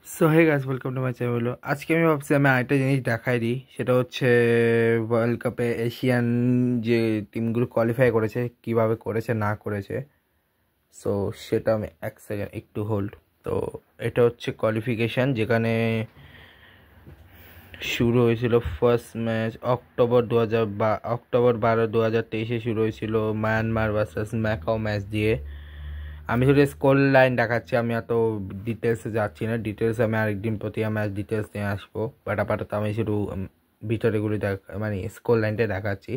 So hey guys, welcome to my channel. আজকে আমি ভাবছি আমি আরেকটা জিনিস দেখাই দিই, সেটা হচ্ছে ওয়ার্ল্ড কাপে এশিয়ান যে টিমগুলো কোয়ালিফাই করেছে কিভাবে করেছে না করেছে। সো সেটা আমি এক সেকেন্ড একটু হোল্ড। তো এটা হচ্ছে কোয়ালিফিকেশান, যেখানে শুরু হয়েছিল ফার্স্ট ম্যাচ অক্টোবর 12, 2023 শুরু হয়েছিল মায়ানমার ভার্সেস ম্যাকাও ম্যাচ দিয়ে। আমি শুধু স্কোর লাইন দেখাচ্ছি, আমি এত ডিটেলসে যাচ্ছি না। ডিটেলস আমি আরেকদিন প্রতি ম্যাচ ডিটেলস নিয়ে আসবো, বাট আপাতত আমি শুধু ভিতরেগুলি মানে স্কোর লাইনটা দেখাচ্ছি।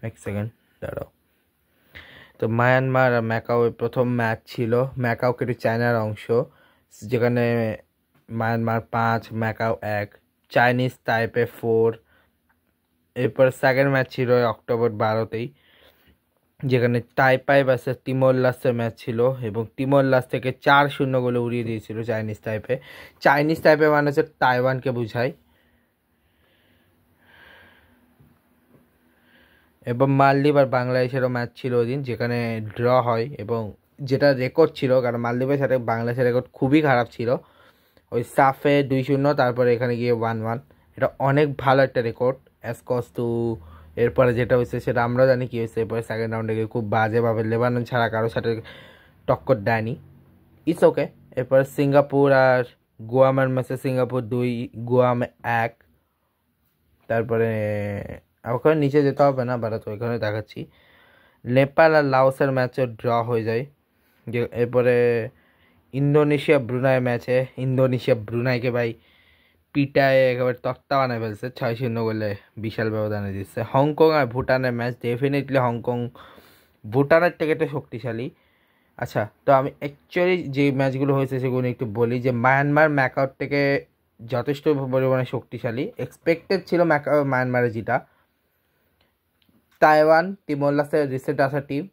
এক সেকেন্ড দাঁড়াও। তো মায়ানমার আর ম্যাকাওয়ের প্রথম ম্যাচ ছিল। ম্যাকাও কিন্তু চায়নার অংশ, যেখানে মায়ানমার 5, ম্যাকাও 1, চাইনিজ তাইপে 4। এরপর সেকেন্ড ম্যাচ ছিল অক্টোবর 12তেই, যেখানে তাইপাই ভার্সেস তিমোর লাস্টের ম্যাচ ছিল, এবং তিমোর লাস্ট থেকে 4-0 গোলে উড়িয়ে দিয়েছিল চাইনিজ তাইপে। চাইনিজ তাইপে মানে হচ্ছে তাইওয়ানকে বোঝায়। এবং মালদ্বীপ আর বাংলাদেশেরও ম্যাচ ছিল ওই দিন, যেখানে ড্র হয়, এবং যেটা রেকর্ড ছিল, কারণ মালদ্বীপের সাথে বাংলাদেশের রেকর্ড খুবই খারাপ ছিল। ওই সাফে 2-0, তারপরে এখানে গিয়ে 1-1। এটা অনেক ভালো একটা রেকর্ড অ্যাজ কজ টু। এরপরে যেটা হয়েছে সেটা আমরা জানি কী হয়েছে। এরপরে সেকেন্ড রাউন্ডে গিয়ে খুব বাজেভাবে লেবানন ছাড়া কারোর সাথে টক্কর দেয়নি। It's okay. এরপর সিঙ্গাপুর আর গোয়ামের ম্যাচে সিঙ্গাপুর 2, গোয়াম 1। তারপরে ওখানে নিচে যেতে হবে না, বাট ওইখানে দেখাচ্ছি। নেপাল আর লাওসের ম্যাচও ড্র হয়ে যায়। যে এরপরে ইন্দোনেশিয়া ব্রুনাই ম্যাচে ইন্দোনেশিয়া ব্রুনাইকে ভাই পিটায় একেবারে তক্তা বানায় ফেলছে, 6-0 গোলে বিশাল ব্যবধানে দিচ্ছে। হংকং আর ভুটানের ম্যাচ ডেফিনেটলি হংকং ভুটানের থেকে একটু শক্তিশালী। আচ্ছা, তো আমি অ্যাকচুয়ালি যে ম্যাচগুলো হয়েছে সেগুলো একটু বলি। যে মায়ানমার ম্যাকাওর থেকে যথেষ্ট পরিমাণে শক্তিশালী, এক্সপেক্টেড ছিল মায়ানমারে জিতা। তাইওয়ান তিমোর লাস্টে রিসেন্ট আসা টিম,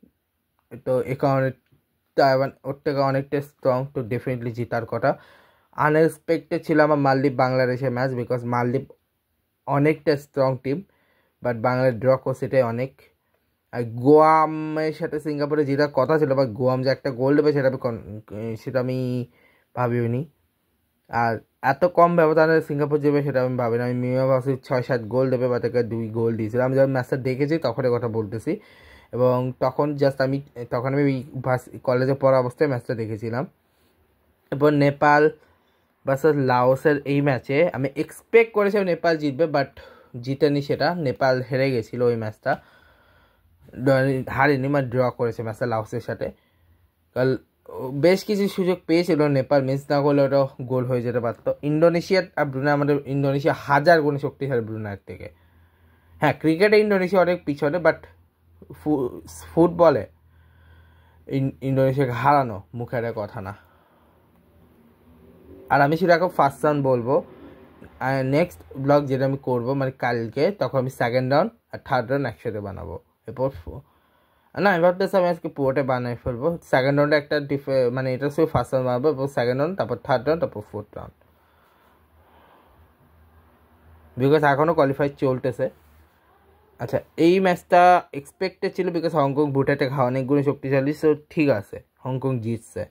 তো এ কারণে তাইওয়ান ওর থেকে অনেকটা স্ট্রং, তো ডেফিনেটলি জিতার কথা। আনএক্সপেক্টেড ছিল আমার মালদ্বীপ বাংলাদেশের ম্যাচ, বিকজ মালদ্বীপ অনেকটা strong team, but Bangladesh draw করছে, এটাই অনেক। আর গোয়ামের সাথে সিঙ্গাপুরে জেতার কথা ছিল, বা গোয়াম যে একটা গোল দেবে সেটা আমি ভাবিনি। আর এত কম ব্যবধানে সিঙ্গাপুর যাবে সেটা আমি ভাবিনি। আমি মিনিমাম ভাবছি 6-7 গোল দেবে, বা তাকে 2 গোল দিয়েছিল। আমি যখন ম্যাচটা দেখেছি তখন কথা বলতেছি, এবং তখন আমি কলেজে পড়া অবস্থায় ম্যাচটা দেখেছিলাম। এরপর নেপাল ভার্সেস লাওসের এই ম্যাচে আমি এক্সপেক্ট করেছিলাম নেপাল জিতবে, বাট জিতেনি। সেটা নেপাল হেরে গেছিলো ওই ম্যাচটা, হারেনি, মানে ড্র করেছে ম্যাচটা লাওসের সাথে। কাল বেশ কিছু সুযোগ পেয়েছিল নেপাল, মিস না করলে ওটা গোল হয়ে যেতে পারতো। ইন্দোনেশিয়া আর ব্রুনাই, আমাদের ইন্দোনেশিয়া 1000 গুণে শক্তিশালী ব্রুনাইয়ের থেকে। হ্যাঁ, ক্রিকেটে ইন্দোনেশিয়া অনেক পিছনে, বাট ফুটবলে ইন্দোনেশিয়াকে হারানো মুখের কথা না। আর আমি সেটা এখন ফার্স্ট রাউন্ড বলবো, নেক্সট ব্লগ যেটা আমি করবো মানে কালকে, তখন আমি সেকেন্ড রাউন্ড আর থার্ড রাউন্ড একসাথে বানাবো। এরপর না, আমি ভাবতেছি আমি আজকে পুরোটা বানিয়ে ফেলবো। সেকেন্ড রাউন্ডে একটা মানে এটা শুধু ফার্স্ট রাউন্ড বানাবো, এরপর সেকেন্ড রাউন্ড, তারপর থার্ড রাউন্ড, তারপর ফোর্থ রাউন্ড, বিকজ এখনও কোয়ালিফাই চলতেছে। আচ্ছা, এই ম্যাচটা এক্সপেক্টেড ছিল, বিকজ হংকং ভুটান থেকে অনেকগুলো শক্তিশালী, সো ঠিক আছে হংকং জিতছে।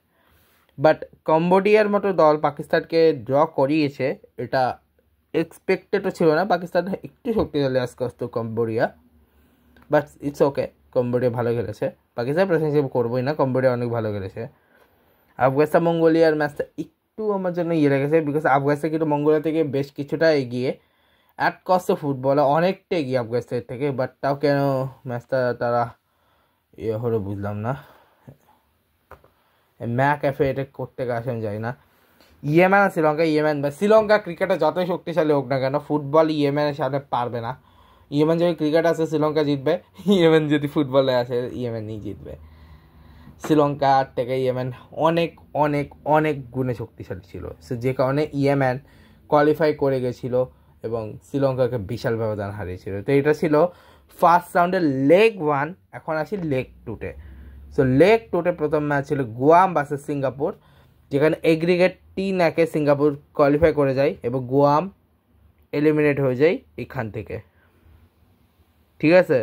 বাট কম্বোডিয়ার মতো দল পাকিস্তানকে ড্র করিয়েছে, এটা এক্সপেক্টেডও ছিল না। পাকিস্তান একটু শক্তিশালী আজকে আসতো Cambodia, but it's okay. Cambodia ভালো খেলেছে, পাকিস্তান প্রশংসা করবোই না, কম্বোডিয়া অনেক ভালো খেলেছে। আফগানিস্তান মঙ্গোলিয়ার ম্যাচটা একটু আমার জন্য ইয়ে লেগেছে, বিকজ আফগানিস্তান কিন্তু মঙ্গোলিয়া থেকে বেশ কিছুটা এগিয়ে, অ্যাট কস্ট ফুটবলে অনেকটা এগিয়ে আফগানিস্তানের থেকে, বাট তাও কেন ম্যাচটা তারা ইয়ে হলো বুঝলাম না। ম্যাক এফে এটা করতে গেছে আমি জানি না। ইয়েমেন আর শ্রীলঙ্কা, বা শ্রীলঙ্কা ক্রিকেটে যতই শক্তিশালী হোক না কেন, ফুটবল ইয়েমেনের সামনে পারবে না। ইয়েমেন যদি ক্রিকেট আসে শ্রীলঙ্কা জিতবে, ইয়েমেন যদি ফুটবলে আসে ইয়েমেনই জিতবে। শ্রীলঙ্কার থেকে ইয়েমেন অনেক অনেক অনেক গুণে শক্তিশালী ছিল, সো যে কারণে ইয়েমেন কোয়ালিফাই করে গেছিলো এবং শ্রীলঙ্কাকে বিশাল ব্যবধান হারিয়েছিল। তো এটা ছিল ফার্স্ট রাউন্ডের লেগ 1। এখন আসি লেগ 2-তে। সো লেগ 2-তে প্রথম ম্যাচ ছিল গোয়াম ভার্সেস সিঙ্গাপুর, যেখানে এগ্রিগেট 3-1 সিঙ্গাপুর কোয়ালিফাই করে যায় এবং গোয়াম এলিমিনেট হয়ে যায় এখান থেকে। ঠিক আছে,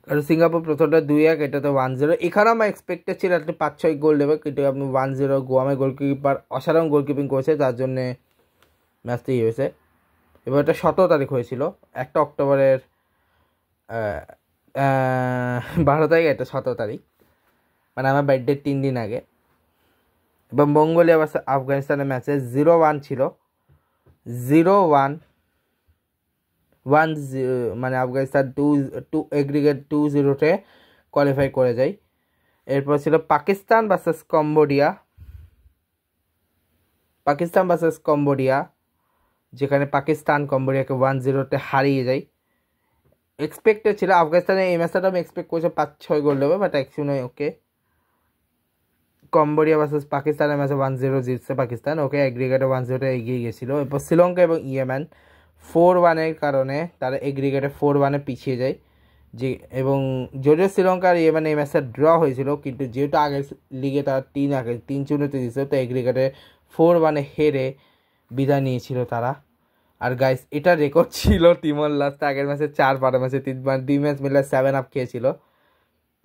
আর সিঙ্গাপুর প্রথমটা 2-1, এটা তো 1-0। এখানে আমার এক্সপেক্টেড ছিল আপনি 5-6 গোল দেবে, কিন্তু আপনি 1-0। গোয়ামে গোলকিপার অসাধারণ গোলকিপিং করেছে, তার জন্যে ম্যাচটি হয়েছে। এবার এটা 17 তারিখ হয়েছিল, 1 অক্টোবরের 12 তারিখ, এটা 17 তারিখ, মানে আমার বার্থডে 3 দিন আগে। এবং মঙ্গোলিয়া ভার্সেস আফগানিস্তানের ম্যাচে 0-1 ছিল, 0-1, 1-0, মানে আফগানিস্তান 2 এগ্রিগেট 2-0-তে কোয়ালিফাই করে যায়। এরপর ছিল পাকিস্তান ভার্সেস কম্বোডিয়া, যেখানে পাকিস্তান কম্বোডিয়াকে 1-0-তে হারিয়ে যায়। এক্সপেক্টেড ছিল আফগানিস্তানের এই ম্যাচটা আমি এক্সপেক্ট করছি 5-6 গোল দেবে, but actually okay Cambodia versus পাকিস্তানের ম্যাচে 1-0 জিতছে পাকিস্তান, ওকে এগ্রিগেটে 1-0-তে এগিয়ে গেছিলো। এরপর শ্রীলঙ্কা এবং ইয়েমেন 4-1-এর কারণে তারা এগ্রিগেটে 4-1-এ পিছিয়ে যায়। যে এবং যদিও শ্রীলঙ্কা আর ইয়েমেন এই ম্যাচটা ড্র হয়েছিল, কিন্তু যেহেতু আগের লিগে তারা 3-0-তে দিয়েছিল, তো এগ্রিগেটে 4-1-এ হেরে বিদায় নিয়েছিল তারা। আর গাইস, এটা রেকর্ড ছিল তিমর লাস্টে আগের ম্যাচে 4, পরের ম্যাচে 3, 2 ম্যাচ মিলে 7-up খেয়েছিল,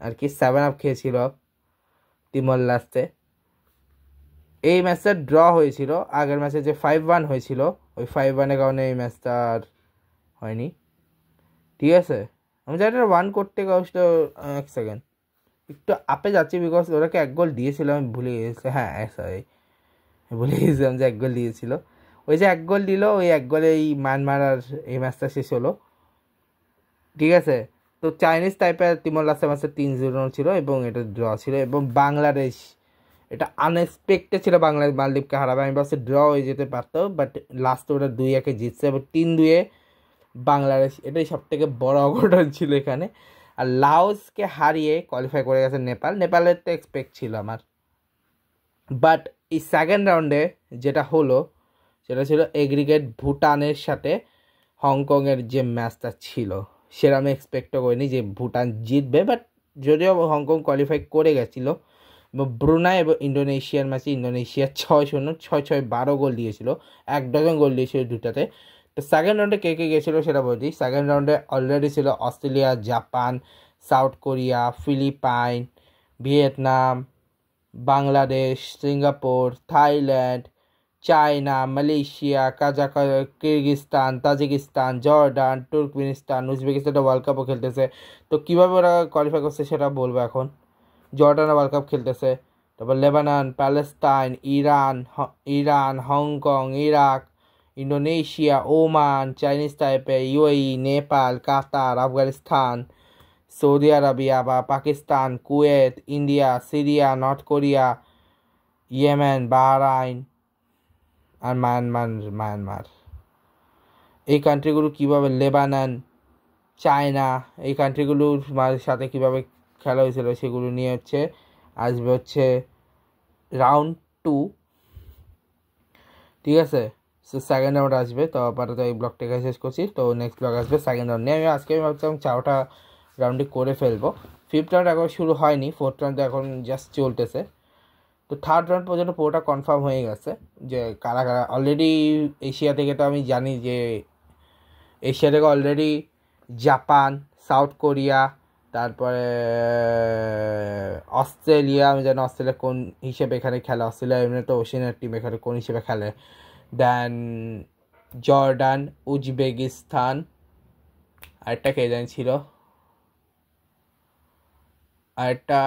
আর কি 7-up খেয়েছিল তিমর লাস্টে। এই ম্যাচটা ড্র হয়েছিল, আগের ম্যাচে যে 5-1 হয়েছিল, ওই 5-1-এর কারণে এই ম্যাচটা আর হয়নি। ঠিক আছে, আমি জানি এটা 1 করতে কষ্ট। 1 সেকেন্ড, একটু আপে যাচ্ছি, বিকজ ওরাকে 1 গোল দিয়েছিল, আমি ভুলে গেছি। হ্যাঁ সরি, ভুলে গেছিলাম যে 1 গোল দিয়েছিল। ওই যে 1 গোল দিল, ওই 1 গোলে এই মায়ানমার আর এই ম্যাচটা শেষ হলো। ঠিক আছে, তো চাইনিজ টাইপের তিমোর লাস্টের ম্যাচে 3-0 ছিল এবং এটা ড্র ছিল। এবং বাংলাদেশ, এটা আনএক্সপেক্টেড ছিল বাংলাদেশ মালদ্বীপকে হারাবে, আমি ভাবছি ড্র হয়ে যেতে পারতো, বাট লাস্টে ওটা 2-1-এ জিতছে এবং 3-2-এ বাংলাদেশ, এটাই সব থেকে বড় অঘটন ছিল এখানে। আর লাওসকে হারিয়ে কোয়ালিফাই করে গেছে নেপালের তো এক্সপেক্ট ছিল আমার, বাট এই সেকেন্ড রাউন্ডে যেটা হলো সেটা ছিল এগ্রিগেট ভুটানের সাথে হংকংয়ের যে ম্যাচটা ছিল, সেটা আমি এক্সপেক্টও করিনি যে ভুটান জিতবে, বাট যদিও হংকং কোয়ালিফাই করে গেছিলো। এবং ব্রুনাই এবং ইন্দোনেশিয়ার ম্যাচে ইন্দোনেশিয়া 6-0, 6-6, 12 গোল দিয়েছিল, 1 ডজন গোল দিয়েছিল দুটাতে। তো সেকেন্ড রাউন্ডে কে কে গেছিলো সেটা বলছি। সেকেন্ড রাউন্ডে অলরেডি ছিল Australia, Japan, South Korea, Philippines, Vietnam, Bangladesh, Singapore, Thailand, China, Malaysia, Kyrgyzstan, Tajikistan, Jordan, Turkmenistan, Uzbekistan world কাপও খেলতেছে। তো কীভাবে ওরা কোয়ালিফাই করছে সেটা বলবো এখন। জর্ডান ওয়ার্ল্ড কাপ খেলতেছে, তারপর Lebanon, Palestine, Iran, Hong Kong, Iraq, Indonesia, Oman, Chinese Taipei, UAE, Nepal, Qatar, Afghanistan, Saudi Arabia বা Pakistan, Kuwait, India, Syria, North Korea, Yemen, Bahrain আর মায়ানমার। এই কান্ট্রিগুলো কীভাবে, লেবানন, চায়না, এই কান্ট্রিগুলোর সাথে কীভাবে খেলা হয়েছিল সেগুলো নিয়ে আসবে রাউন্ড 2। ঠিক আছে, সো সেকেন্ড রাউন্ড আসবে। তো আপাতত এই ব্লগটাকে শেষ করছি, তো নেক্সট ব্লগ আসবে সেকেন্ড রাউন্ড নিয়ে। আমি ভাবছিলাম 4টা রাউন্ডে করে ফেলবো। 5th রাউন্ড এখন শুরু হয়নি, 4th রাউন্ড এখন জাস্ট চলতেছে। তো 3rd রাউন্ড পর্যন্ত পুরোটা কনফার্ম হয়ে গেছে যে কারা কারা অলরেডি। এশিয়া থেকে তো আমি জানি যে এশিয়া থেকে অলরেডি জাপান, সাউথ কোরিয়া, তারপরে অস্ট্রেলিয়া, আমি জানি অস্ট্রেলিয়া কোন হিসেবে এখানে খেলে, অস্ট্রেলিয়া এমনি তো ওশিয়ানের টিম এখানে কোন হিসেবে খেলে। দেন জর্ডান, উজবেকিস্তান, আরেকটা কে জানি ছিল, আরেকটা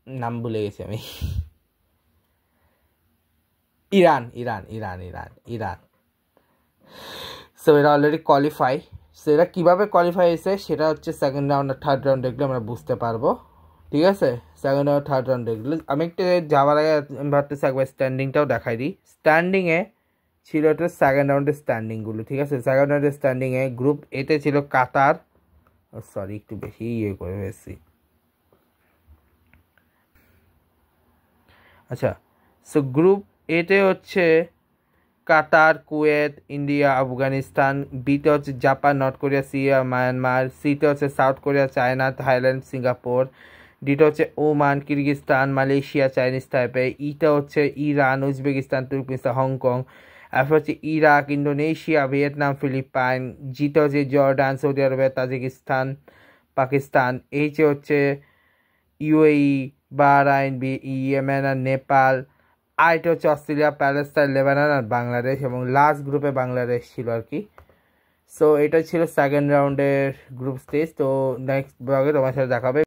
নাম ভুলে গেছি আমি, ইরান। সো এরা অলরেডি কোয়ালিফাই। সো এরা কীভাবে কোয়ালিফাই হয়েছে সেটা সেকেন্ড রাউন্ড আর থার্ড রাউন্ড দেখলে আমরা বুঝতে পারবো। ঠিক আছে, সেকেন্ড রাউন্ড থার্ড রাউন্ড দেখলে আমি একটু যাওয়ার আগে আমি ভাবতেছি একবার স্ট্যান্ডিংটাও দেখাই দিই। স্ট্যান্ডিংয়ে ছিল এটা সেকেন্ড রাউন্ডের স্ট্যান্ডিংগুলো। ঠিক আছে, সেকেন্ড রাউন্ডের স্ট্যান্ডিংয়ে গ্রুপ এতে ছিল কাতার, সরি একটু বেশি করে ফেলছি। আচ্ছা, সো গ্রুপ এতে কাতার, কুয়েত, ইন্ডিয়া, আফগানিস্তান। বিতে Japan, North Korea, Syria, Myanmar. সিতে South Korea, China, Thailand, Singapore. ডিতে Oman, Kyrgyzstan, Malaysia, Chinese Taipei. ইতে ইরান, উজবেকিস্তান, তুর্কমেনিস্তান, হংকং। এরপর ইরাক, ইন্দোনেশিয়া, ভিয়েতনাম, ফিলিপাইন। জিতে Jordan, Saudi Arabia, Tajikistan, Pakistan, এইচে হচ্ছে UAE, Bahrain, Yemen আর নেপাল, আইটা হচ্ছে অস্ট্রেলিয়া, প্যালেস্তাইন, লেবানন আর বাংলাদেশ, এবং লাস্ট গ্রুপে বাংলাদেশ ছিল আর কি। সো এটা ছিল সেকেন্ড রাউন্ডের গ্রুপ স্টেজ। তো নেক্সট ব্লগে তোমার সাথে দেখাবে।